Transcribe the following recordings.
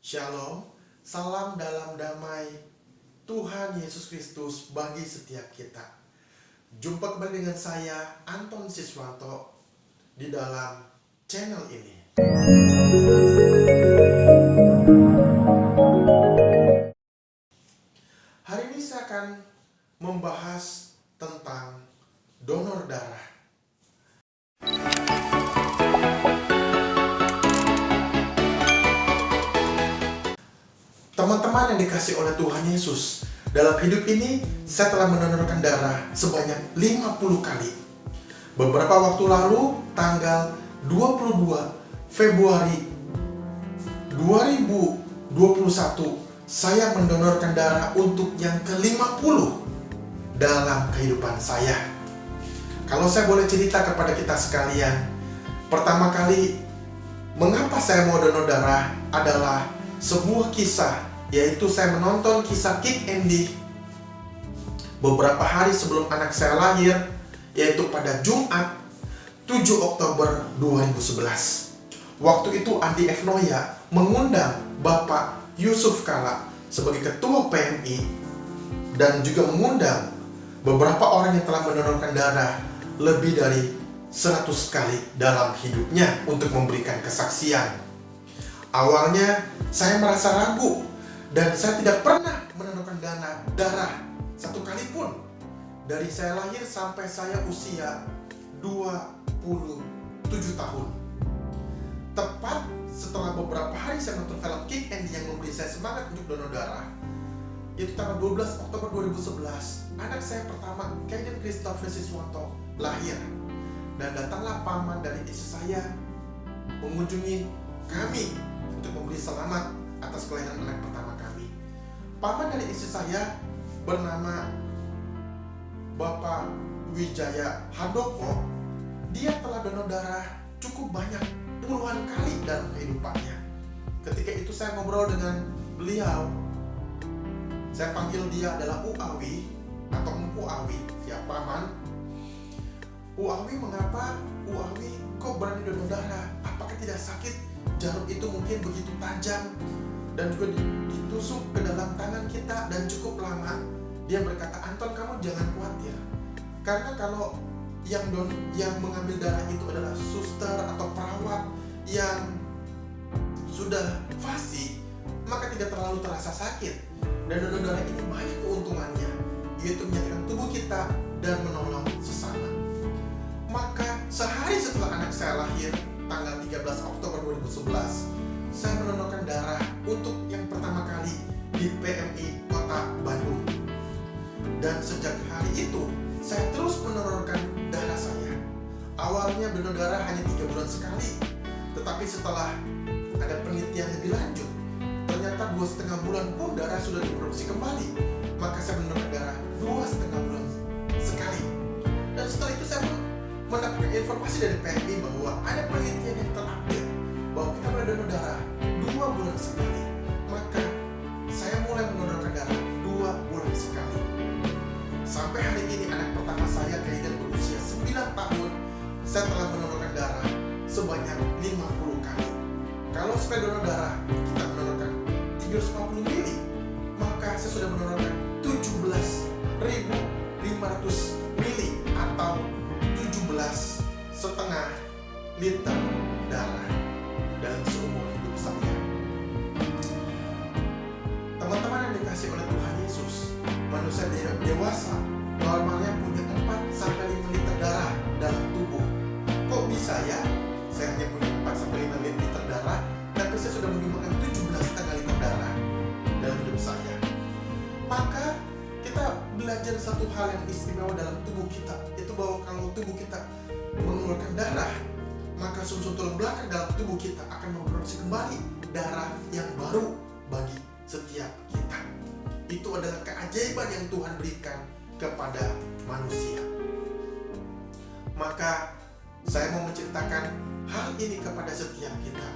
Shalom, salam dalam damai Tuhan Yesus Kristus bagi setiap kita. Jumpa kembali dengan saya, Anton Siswanto, di dalam channel ini. Hari ini saya akan membahas tentang donor darah. Teman-teman yang dikasih oleh Tuhan Yesus, dalam hidup ini saya telah mendonorkan darah sebanyak 50 kali. Beberapa waktu lalu, tanggal 22 Februari 2021, saya mendonorkan darah untuk yang ke-50 dalam kehidupan saya. Kalau saya boleh cerita kepada kita sekalian, pertama kali mengapa saya mau donor darah adalah sebuah kisah, yaitu saya menonton kisah Kick Andy beberapa hari sebelum anak saya lahir, yaitu pada Jumat 7 Oktober 2011. Waktu itu Andi F. Noya mengundang Bapak Yusuf Kala sebagai ketua PMI dan juga mengundang beberapa orang yang telah mendonorkan darah lebih dari 100 kali dalam hidupnya untuk memberikan kesaksian. Awalnya saya merasa ragu dan saya tidak pernah mendonorkan darah satu kali pun dari saya lahir sampai saya usia 27 tahun. Tepat setelah beberapa hari saya nonton film Kick Andy yang memberi saya semangat untuk donor darah, yaitu tanggal 12 Oktober 2011, anak saya pertama, Kaiden Christopher Siswanto, lahir. Dan datanglah paman dari istri saya mengunjungi kami untuk memberi selamat atas kelahiran anak pertama kami. Paman dari istri saya bernama Bapak Wijaya Handoko. Dia telah donor darah cukup banyak, puluhan kali dalam kehidupannya. Ketika itu saya ngobrol dengan beliau. Saya panggil dia adalah Uawi atau Empu Awi, ya Paman. Uawi, mengapa Uawi kok berani donor darah? Apakah tidak sakit? Jarum itu mungkin begitu tajam dan juga ditusuk ke dalam tangan kita dan cukup lama. Dia berkata, Anton, kamu jangan khawatir, karena kalau yang mengambil darah itu adalah suster atau perawat yang sudah fasih, maka tidak terlalu terasa sakit. Dan donor darah ini banyak keuntungannya, yaitu menyatakan tubuh kita dan menolong sesama. Maka sehari setelah anak saya lahir, tanggal 13 Oktober 2011, saya mendonorkan darah untuk yang pertama kali di PMI Kota Bandung. Dan sejak hari itu, saya terus mendonorkan darah saya. Awalnya donor darah hanya 3 bulan sekali, tetapi setelah ada penelitian lebih lanjut, ternyata 2,5 bulan pun darah sudah diproduksi kembali. Maka saya mendonorkan darah 2,5 bulan sekali. Dan setelah itu saya mendapatkan informasi dari PMI bahwa ada penelitian yang terupdate bahwa kita boleh donor darah 2 bulan sekali. Maka saya mulai mendonorkan darah 2 bulan sekali. Sampai hari ini anak pertama saya, Kaiden, berusia 9 tahun, saya telah mendonorkan darah sebanyak 50 kali. Kalau supaya donor darah kita mendonorkan 350 mili, maka saya sudah mendonorkan 17.500 mili atau 17,5 liter darah dalam seumur hidup saya. Teman-teman yang dikasih oleh Tuhan Yesus, manusia dewasa normalnya punya 4-5 liter darah dalam tubuh. Kok bisa ya? Saya hanya punya 4-5 liter darah, tapi saya sudah menyumbangkan 17,5 liter darah dalam hidup saya. Maka kita belajar satu hal yang istimewa dalam tubuh kita, itu bahwa kalau tubuh kita mengeluarkan darah, maka sumsum tulang belakang dalam tubuh kita akan memproduksi kembali darah yang baru bagi setiap kita. Itu adalah keajaiban yang Tuhan berikan kepada manusia. Maka saya mau menceritakan hal ini kepada setiap kita,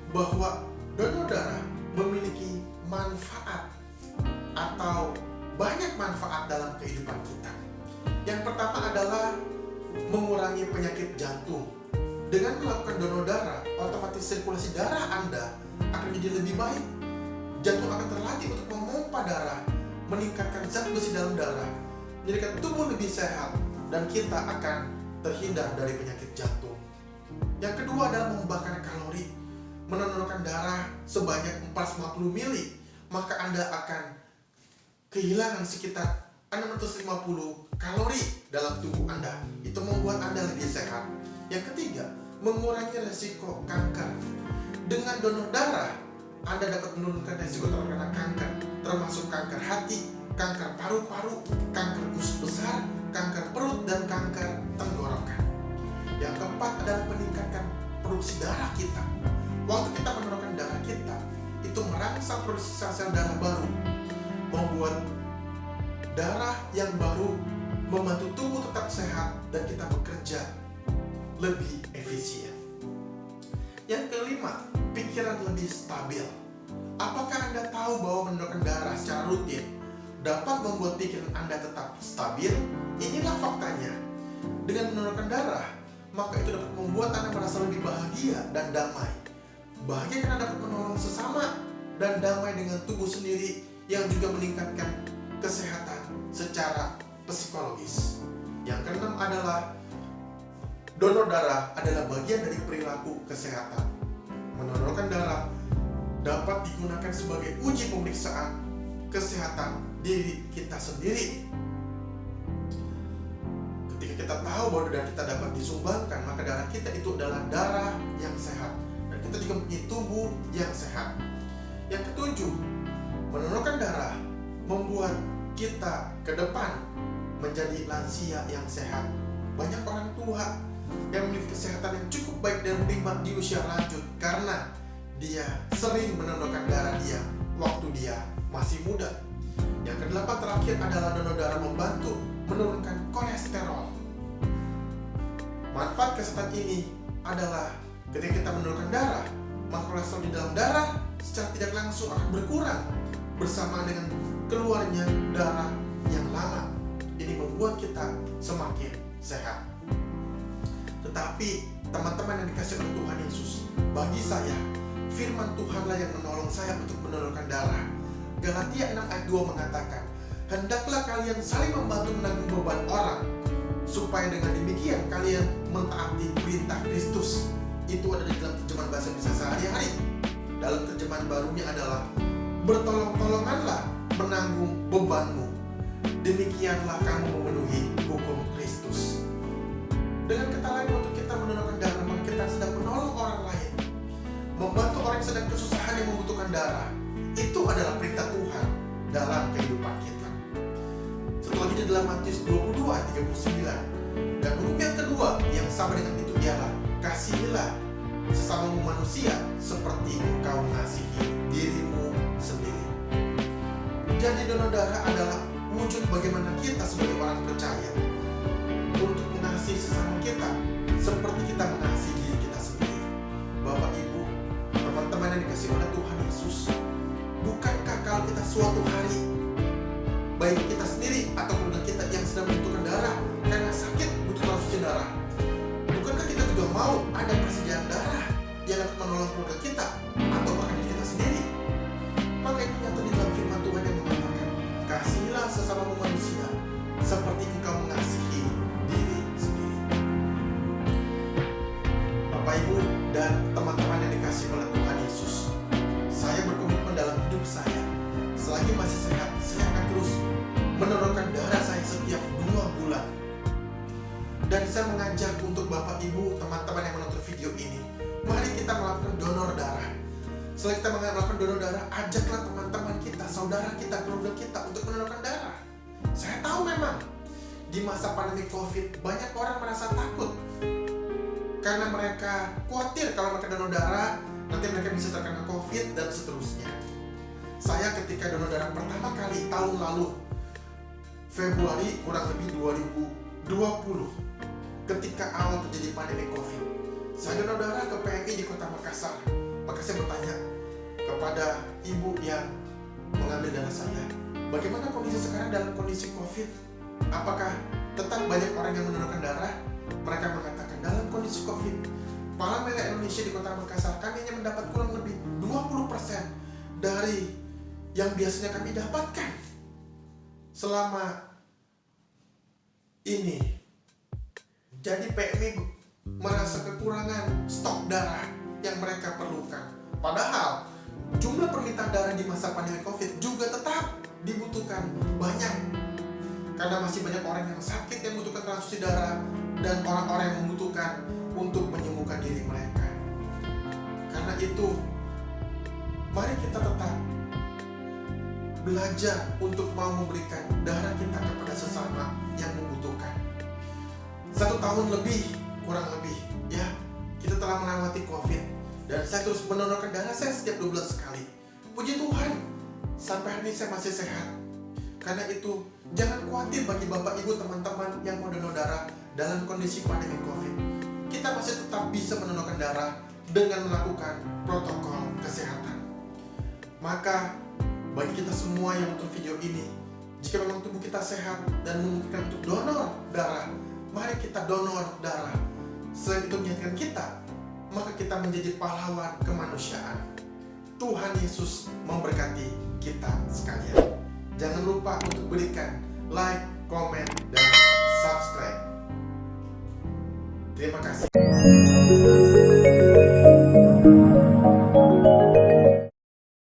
bahwa donor darah memiliki manfaat atau banyak manfaat dalam kehidupan kita. Yang pertama adalah mengurangi penyakit jantung. Dengan melakukan donor darah, otomatis sirkulasi darah Anda akan menjadi lebih baik jantung akan terlatih untuk memompa darah, meningkatkan zat besi dalam darah, menjadikan tubuh lebih sehat, dan kita akan terhindar dari penyakit jantung. Yang kedua adalah membakar kalori. Mendonorkan darah sebanyak 450 mili, maka Anda akan kehilangan sekitar 650 kalori dalam tubuh Anda. Itu membuat Anda lebih sehat. Yang ketiga, mengurangi resiko kanker. Dengan donor darah, Anda dapat menurunkan resiko terkena kanker, termasuk kanker hati, kanker paru-paru, kanker usus besar, kanker perut, dan kanker tenggorokan. Yang keempat adalah meningkatkan produksi darah kita. Waktu kita mendonorkan darah kita, itu merangsang produksi sel-sel darah baru, membuat darah yang baru membantu tubuh tetap sehat dan kita bekerja lebih efisien. Yang kelima, pikiran lebih stabil. Apakah Anda tahu bahwa mendonorkan darah secara rutin dapat membuat pikiran Anda tetap stabil? Inilah faktanya. Dengan mendonorkan darah, maka itu dapat membuat Anda merasa lebih bahagia dan damai. Bahagia karena dapat menolong sesama dan damai dengan tubuh sendiri yang juga meningkatkan kesehatan secara psikologis. Yang keenam adalah donor darah adalah bagian dari perilaku kesehatan. Mendonorkan darah dapat digunakan sebagai uji pemeriksaan kesehatan diri kita sendiri. Ketika kita tahu bahwa darah kita dapat disumbangkan, maka darah kita itu adalah darah yang sehat, dan kita juga mempunyai tubuh yang sehat. Yang ketujuh, mendonorkan darah membuat kita ke depan menjadi lansia yang sehat. Banyak orang tua yang memiliki kesehatan yang cukup baik dan prima di usia lanjut karena dia sering mendonorkan darah dia waktu dia masih muda. Yang kedelapan terakhir adalah donor darah membantu menurunkan kolesterol. Manfaat kesehatan ini adalah ketika kita mendonorkan darah, maka kolesterol di dalam darah secara tidak langsung akan berkurang bersama dengan keluarnya darah yang lama. Ini membuat kita semakin sehat. Tetapi teman-teman yang dikasihi oleh Tuhan Yesus, bagi saya firman Tuhanlah yang menolong saya untuk mendonorkan darah. Galatia 6 ayat 2 mengatakan, hendaklah kalian saling membantu menanggung beban orang, supaya dengan demikian kalian mentaati perintah Kristus. Itu ada di dalam terjemahan bahasa Indonesia sehari-hari. Dalam terjemahan barunya adalah, bertolong-tolonganlah menanggung bebanmu, demikianlah kamu memenuhi hukum Kristus. Dengan kata lain, waktu kita mendonorkan darah, maka kita sedang menolong orang lain, membantu orang yang sedang kesusahan yang membutuhkan darah. Itu adalah perintah Tuhan dalam kehidupan kita. Setelah itu dalam Matius 22 ayat 39, dan hukum yang kedua yang sama dengan itu ialah, kasihilah sesamamu manusia seperti engkau mengasihi dirimu sendiri. Jadi donor darah adalah wujud bagaimana kita sebagai orang percaya untuk mengasihi sesama kita seperti kita mengasihi diri kita sendiri. Bapak, Ibu, teman-teman yang dikasihi oleh Tuhan Yesus, bukankah kalau kita suatu hari, baik kita sendiri atau keluarga kita yang sedang membutuhkan darah karena sakit butuh transfusi darah, bukankah kita juga mau ada persediaan darah yang dapat menolong keluarga kita atau bahkan diri kita sendiri? Maka itu nyata di dalam firman Tuhan yang mengatakan, kasihilah sesamamu manusia seperti engkau mengasihi diri sendiri. Bapak, Ibu, dan teman-teman yang dikasihi oleh Tuhan Yesus, saya berkomitmen dalam hidup saya, selagi masih sehat, saya akan terus mendonorkan darah saya setiap 2 bulan. Dan saya mengajak untuk Bapak, Ibu, teman-teman yang menonton video ini, mari kita melakukan donor darah. Setelah kita melakukan donor darah, ajaklah teman-teman kita, saudara kita, keluarga kita untuk mendonorkan darah. Saya tahu memang di masa pandemi COVID banyak orang merasa takut karena mereka khawatir kalau mereka donor darah nanti mereka bisa terkena COVID dan seterusnya. Saya ketika donor darah pertama kali tahun lalu Februari kurang lebih 2020, ketika awal terjadi pandemi COVID, saya donor darah ke PMI di Kota Makassar. Maka saya bertanya kepada ibu yang mengambil darah saya, bagaimana kondisi sekarang dalam kondisi COVID? Apakah tetap banyak orang yang mendonorkan darah? Mereka mengatakan dalam kondisi COVID, Palang Merah Indonesia di Kota Makassar kami hanya mendapat kurang lebih 20% dari yang biasanya kami dapatkan selama ini. Jadi PMI merasa kekurangan stok darah yang mereka perlukan. Padahal jumlah permintaan darah di masa pandemi COVID juga tetap dibutuhkan banyak. Karena masih banyak orang yang sakit yang membutuhkan transfusi darah dan orang-orang yang membutuhkan untuk menyembuhkan diri mereka. Karena itu, mari kita tetap belajar untuk mau memberikan darah kita kepada sesama yang membutuhkan. 1 tahun lebih, kurang lebih ya, kita telah melewati COVID dan saya terus mendonorkan darah saya setiap 2 bulan sekali. Puji Tuhan, sampai hari ini saya masih sehat. Karena itu, jangan khawatir bagi Bapak Ibu teman-teman yang mau donor darah dalam kondisi pandemi COVID. Kita masih tetap bisa mendonorkan darah dengan melakukan protokol kesehatan. Maka bagi kita semua yang nonton video ini, jika memang tubuh kita sehat dan memungkinkan untuk donor darah, mari kita donor darah. Selain itu menjadikan kita, maka kita menjadi pahlawan kemanusiaan. Tuhan Yesus memberkati kita sekalian. Jangan lupa untuk berikan like, komen, dan subscribe. Terima kasih.